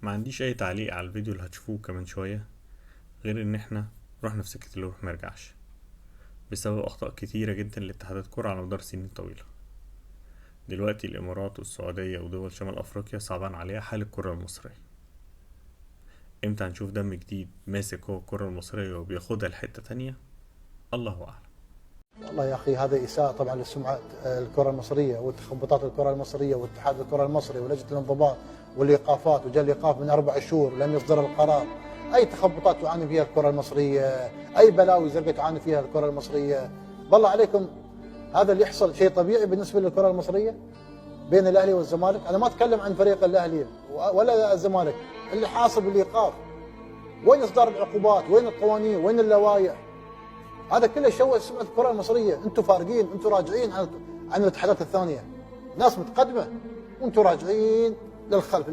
ما عنديش اي تعليق على الفيديو اللي هتشوفوه كمان شوية، غير ان احنا رحنا في سكة اللي مرجعش بسبب اخطاء كتيرة جدا لاتحادات كرة على مدار سنين طويلة. دلوقتي الامارات والسعودية ودول شمال افريقيا صعبان عليها حال الكرة المصرية. امتى هنشوف دم جديد ماسك هو الكرة المصرية وبياخدها لحتة تانية؟ الله اعلم. والله يا أخي هذا إساءة طبعا لسمعة الكرة المصرية وتخبطات الكرة المصرية واتحاد الكرة المصري ولجنة الانضباط والإيقافات، وجاء الإيقاف من 4 شهور لم يصدر القرار. أي تخبطات تعاني فيها الكرة المصرية، أي بلاوي زرقاء تعاني فيها الكرة المصرية. بالله عليكم هذا اللي يحصل شيء طبيعي بالنسبة للكرة المصرية بين الأهلي والزمالك؟ أنا ما أتكلم عن فريق الأهلي ولا الزمالك، اللي حاصل بالإيقاف. وين إصدار العقوبات؟ وين القوانين؟ وين اللوائح؟ هذا كله يشوه سمعة الكرة المصرية. انتم فارقين، انتم راجعين عن الاتحادات الثانية، ناس متقدمة وانتم راجعين للخلف.